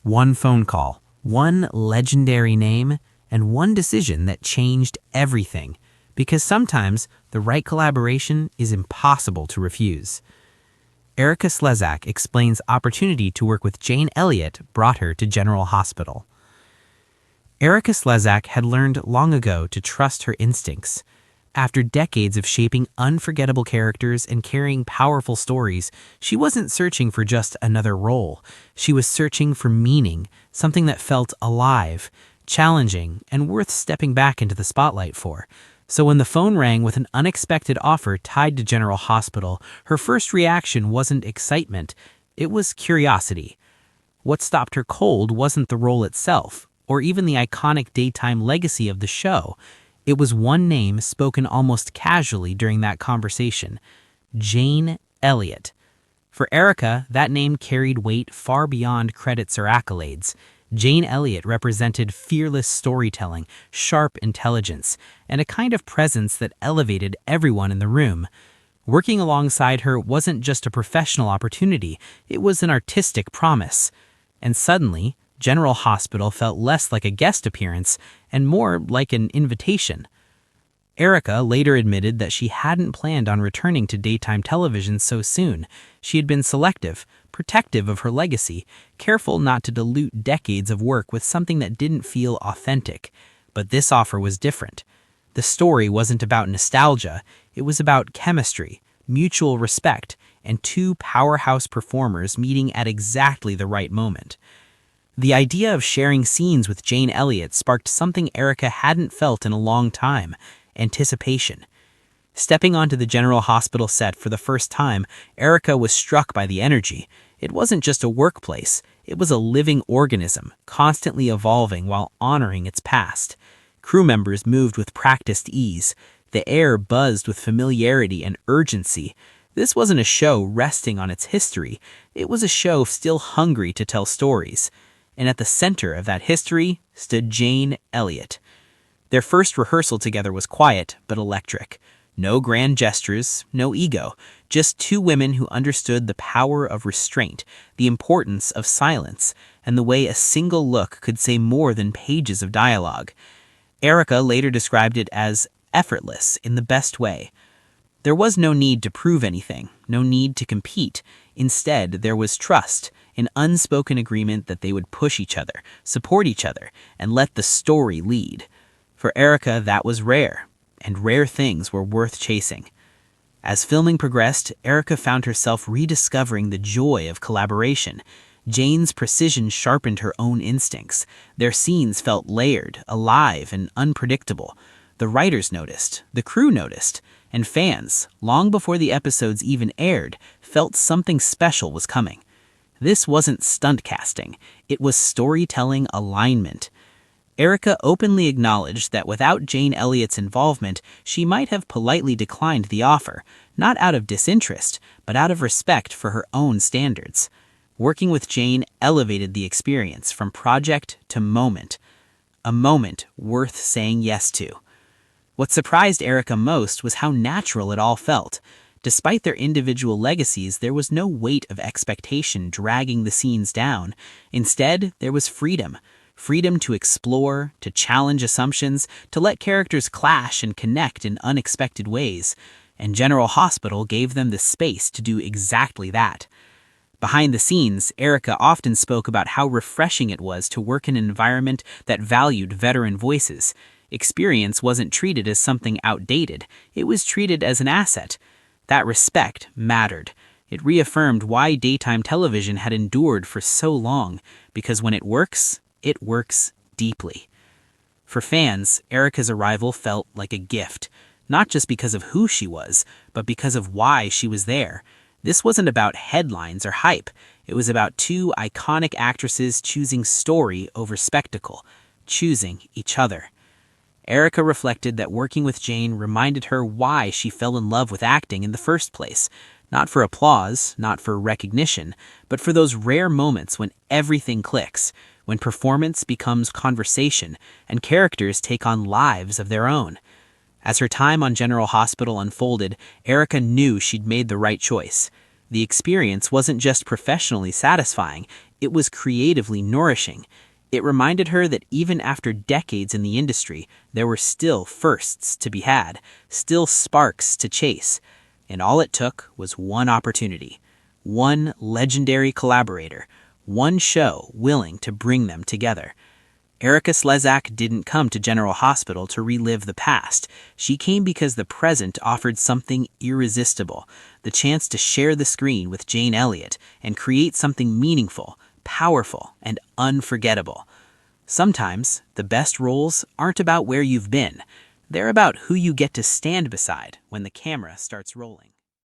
One phone call, one legendary name, and one decision that changed everything. Because sometimes the right collaboration is impossible to refuse. Erika Slezak explains opportunity to work with Jane Elliott brought her to General Hospital. Erika Slezak had learned long ago to trust her instincts. After decades of shaping unforgettable characters and carrying powerful stories, she wasn't searching for just another role. She was searching for meaning, something that felt alive, challenging, and worth stepping back into the spotlight for. So when the phone rang with an unexpected offer tied to General Hospital, her first reaction wasn't excitement, it was curiosity. What stopped her cold wasn't the role itself, or even the iconic daytime legacy of the show. It was one name spoken almost casually during that conversation: Jane Elliott. For Erika, that name carried weight far beyond credits or accolades. Jane Elliott represented fearless storytelling, sharp intelligence, and a kind of presence that elevated everyone in the room. Working alongside her wasn't just a professional opportunity, it was an artistic promise. And suddenly, General Hospital felt less like a guest appearance and more like an invitation. Erika later admitted that she hadn't planned on returning to daytime television so soon. She had been selective, protective of her legacy, careful not to dilute decades of work with something that didn't feel authentic. But this offer was different. The story wasn't about nostalgia, it was about chemistry, mutual respect, and two powerhouse performers meeting at exactly the right moment. The idea of sharing scenes with Jane Elliott sparked something Erika hadn't felt in a long time: anticipation. Stepping onto the General Hospital set for the first time, Erika was struck by the energy. It wasn't just a workplace, it was a living organism, constantly evolving while honoring its past. Crew members moved with practiced ease. The air buzzed with familiarity and urgency. This wasn't a show resting on its history, it was a show still hungry to tell stories. And at the center of that history stood Jane Elliott. Their first rehearsal together was quiet but electric. No grand gestures, no ego, just two women who understood the power of restraint, the importance of silence, and the way a single look could say more than pages of dialogue. Erika later described it as effortless in the best way. There was no need to prove anything, no need to compete. Instead, there was trust, an unspoken agreement that they would push each other, support each other, and let the story lead. For Erika, that was rare, and rare things were worth chasing. As filming progressed, Erika found herself rediscovering the joy of collaboration. Jane's precision sharpened her own instincts. Their scenes felt layered, alive, and unpredictable. The writers noticed, the crew noticed, and fans, long before the episodes even aired, felt something special was coming. This wasn't stunt casting, it was storytelling alignment. Erika openly acknowledged that without Jane Elliott's involvement, she might have politely declined the offer, not out of disinterest, but out of respect for her own standards. Working with Jane elevated the experience from project to moment, a moment worth saying yes to. What surprised Erika most was how natural it all felt. Despite their individual legacies, there was no weight of expectation dragging the scenes down. Instead, there was freedom. Freedom to explore, to challenge assumptions, to let characters clash and connect in unexpected ways. And General Hospital gave them the space to do exactly that. Behind the scenes, Erika often spoke about how refreshing it was to work in an environment that valued veteran voices. Experience wasn't treated as something outdated, it was treated as an asset. That respect mattered. It reaffirmed why daytime television had endured for so long, because when it works deeply. For fans, Erika's arrival felt like a gift, not just because of who she was, but because of why she was there. This wasn't about headlines or hype. It was about two iconic actresses choosing story over spectacle, choosing each other. Erika reflected that working with Jane reminded her why she fell in love with acting in the first place. Not for applause, not for recognition, but for those rare moments when everything clicks, when performance becomes conversation and characters take on lives of their own. As her time on General Hospital unfolded, Erika knew she'd made the right choice. The experience wasn't just professionally satisfying, it was creatively nourishing. It reminded her that even after decades in the industry, there were still firsts to be had, still sparks to chase. And all it took was one opportunity, one legendary collaborator, one show willing to bring them together. Erika Slezak didn't come to General Hospital to relive the past. She came because the present offered something irresistible, the chance to share the screen with Jane Elliott and create something meaningful, powerful, and unforgettable. Sometimes, the best roles aren't about where you've been. They're about who you get to stand beside when the camera starts rolling.